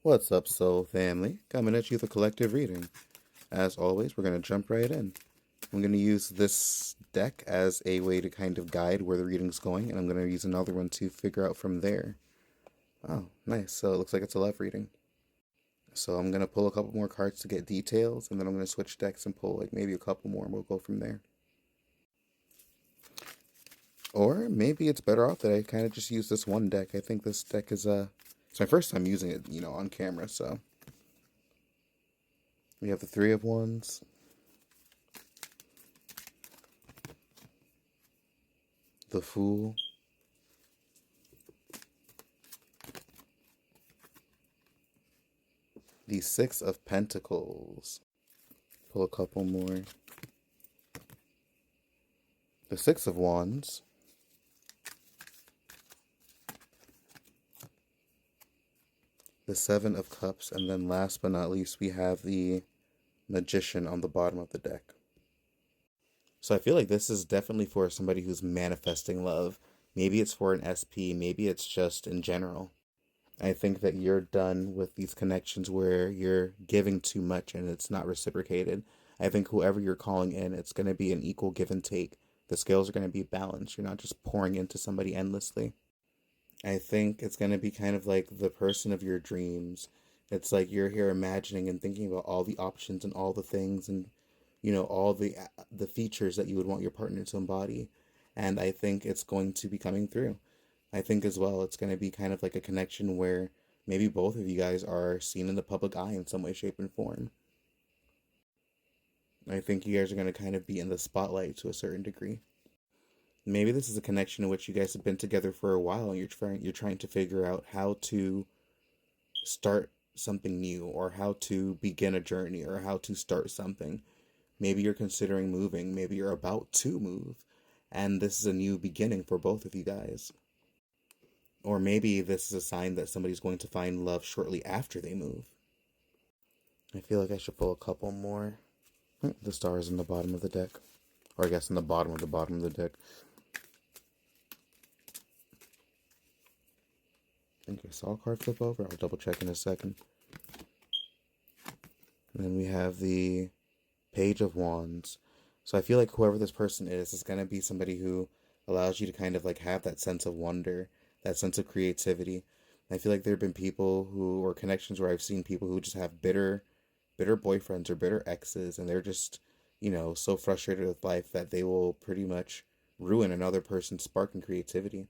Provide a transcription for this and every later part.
What's up, Soul Family? Coming at you with a collective reading. As always, we're going to jump right in. I'm going to use this deck as a way to kind of guide where the reading's going, and I'm going to use another one to figure out from there. Oh, nice. So it looks like it's a love reading. So I'm going to pull a couple more cards to get details, and then I'm going to switch decks and pull like maybe a couple more, and we'll go from there. Or maybe it's better off that I kind of just use this one deck. I think this deck is it's my first time using it, on camera, so. We have the Three of Wands, the Fool, the Six of Pentacles. Pull a couple more. The Six of Wands, the Seven of Cups, and then last but not least, we have the Magician on the bottom of the deck. So I feel like this is definitely for somebody who's manifesting love. Maybe it's for an SP, maybe it's just in general. I think that you're done with these connections where you're giving too much and it's not reciprocated. I think whoever you're calling in, it's going to be an equal give and take. The scales are going to be balanced. You're not just pouring into somebody endlessly. I think it's going to be kind of like the person of your dreams. It's like you're here imagining and thinking about all the options and all the things and, all the features that you would want your partner to embody. And I think it's going to be coming through. I think as well it's going to be kind of like a connection where maybe both of you guys are seen in the public eye in some way, shape, and form. I think you guys are going to kind of be in the spotlight to a certain degree. Maybe this is a connection in which you guys have been together for a while and you're trying to figure out how to start something new or how to begin a journey or how to start something. Maybe you're considering moving, maybe you're about to move, and this is a new beginning for both of you guys. Or maybe this is a sign that somebody's going to find love shortly after they move. I feel like I should pull a couple more. The Star is in the bottom of the deck. Or I guess in the bottom of the deck. I think I saw a card flip over. I'll double check in a second. And then we have the Page of Wands. So I feel like whoever this person is going to be somebody who allows you to kind of like have that sense of wonder, that sense of creativity. I feel like there have been people who, or connections where I've seen people who just have bitter boyfriends or bitter exes, and they're just, so frustrated with life that they will pretty much ruin another person's spark and creativity.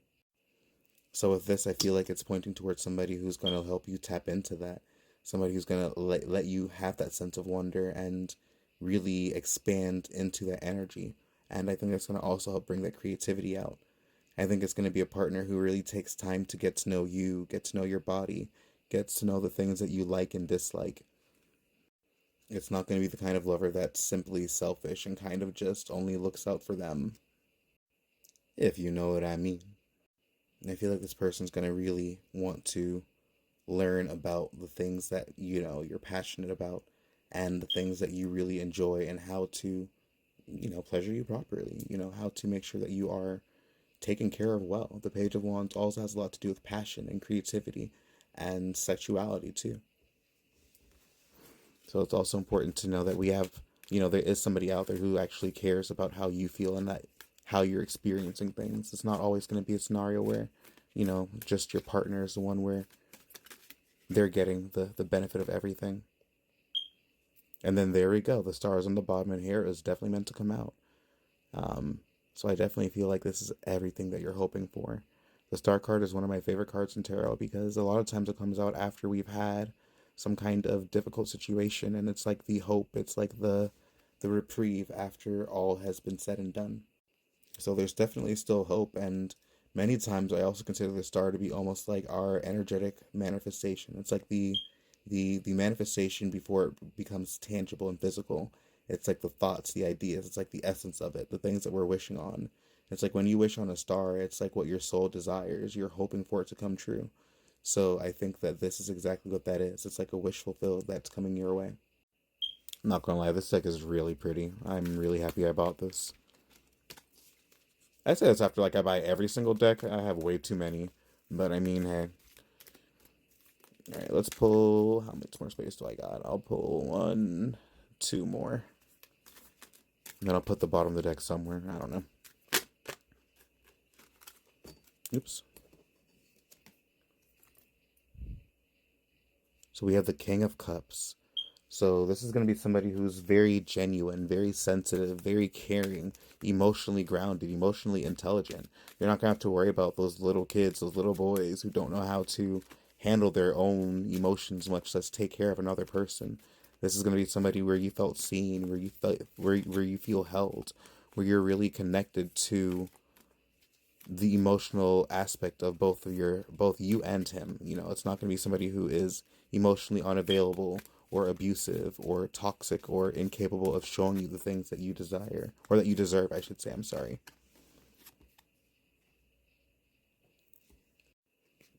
So with this, I feel like it's pointing towards somebody who's going to help you tap into that. Somebody who's going to let you have that sense of wonder and really expand into that energy. And I think that's going to also help bring that creativity out. I think it's going to be a partner who really takes time to get to know you, get to know your body, gets to know the things that you like and dislike. It's not going to be the kind of lover that's simply selfish and kind of just only looks out for them, if you know what I mean. I feel like this person's going to really want to learn about the things that, you're passionate about and the things that you really enjoy and how to, pleasure you properly, how to make sure that you are taken care of well. The Page of Wands also has a lot to do with passion and creativity and sexuality too. So it's also important to know that we have, there is somebody out there who actually cares about how you feel and that how you're experiencing things. It's not always going to be a scenario where, just your partner is the one where they're getting the benefit of everything. And then there we go. The Star is on the bottom, and here is definitely meant to come out. So I definitely feel like this is everything that you're hoping for. The Star card is one of my favorite cards in tarot because a lot of times it comes out after we've had some kind of difficult situation, and it's like the hope, it's like the reprieve after all has been said and done. So there's definitely still hope, and many times I also consider the Star to be almost like our energetic manifestation. It's like the manifestation before it becomes tangible and physical. It's like the thoughts, the ideas, it's like the essence of it, the things that we're wishing on. It's like when you wish on a star, it's like what your soul desires. You're hoping for it to come true. So I think that this is exactly what that is. It's like a wish fulfilled that's coming your way. I'm not gonna lie, this deck is really pretty. I'm really happy I bought this. I say this after like I buy every single deck. I have way too many. But I mean, hey, All right, let's pull. How much more space do I got? I'll pull one, two more. And then I'll put the bottom of the deck somewhere. I don't know. Oops. So we have the King of Cups. So this is going to be somebody who's very genuine, very sensitive, very caring, emotionally grounded, emotionally intelligent. You're not going to have to worry about those little kids, those little boys who don't know how to handle their own emotions, much less take care of another person. This is going to be somebody where you felt seen, where you felt where you feel held, where you're really connected to the emotional aspect of both you and him. You know, it's not going to be somebody who is emotionally unavailable or abusive or toxic or incapable of showing you the things that you desire or that you deserve, I should say. I'm sorry.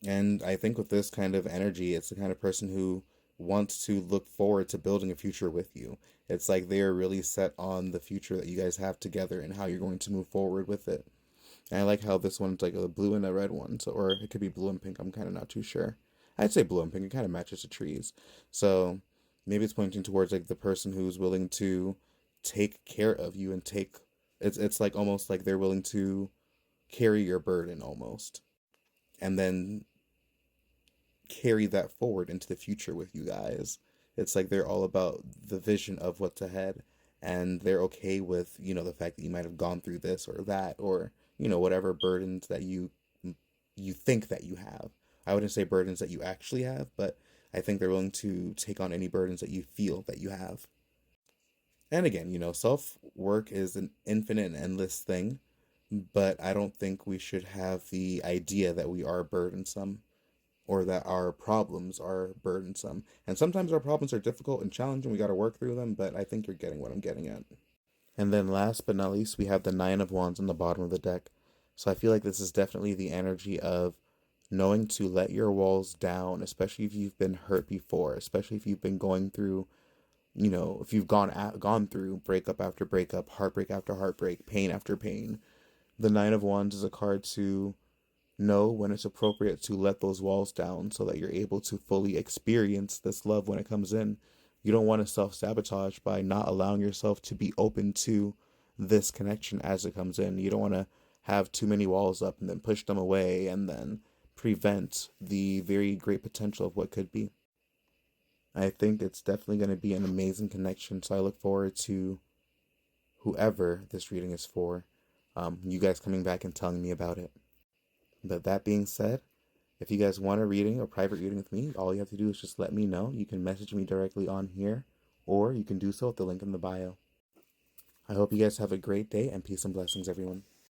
And I think with this kind of energy, it's the kind of person who wants to look forward to building a future with you. It's like they're really set on the future that you guys have together and how you're going to move forward with it. And I like how this one's like a blue and a red one, so or it could be blue and pink. I'm kind of not too sure. I'd say blue and pink. It kind of matches the trees, so maybe it's pointing towards like the person who's willing to take care of you and take. It's like almost like they're willing to carry your burden almost, and then carry that forward into the future with you guys. It's like they're all about the vision of what's ahead, and they're okay with, the fact that you might have gone through this or that, or, whatever burdens that you think that you have. I wouldn't say burdens that you actually have, but I think they're willing to take on any burdens that you feel that you have. And again, self work is an infinite and endless thing, but I don't think we should have the idea that we are burdensome or that our problems are burdensome. And sometimes our problems are difficult and challenging. We got to work through them, but I think you're getting what I'm getting at. And then last but not least, we have the Nine of Wands on the bottom of the deck. So I feel like this is definitely the energy of knowing to let your walls down, especially if you've been hurt before, especially if you've been going through, if you've gone through breakup after breakup, heartbreak after heartbreak, pain after pain. The Nine of Wands is a card to know when it's appropriate to let those walls down so that you're able to fully experience this love when it comes in. You don't want to self sabotage by not allowing yourself to be open to this connection as it comes in. You don't want to have too many walls up and then push them away and then prevent the very great potential of what could be. I think it's definitely going to be an amazing connection. So I look forward to whoever this reading is for, you guys coming back and telling me about it. But that being said, if you guys want a reading or private reading with me, all you have to do is just let me know. You can message me directly on here, or you can do so at the link in the bio. I hope you guys have a great day, and peace and blessings, everyone.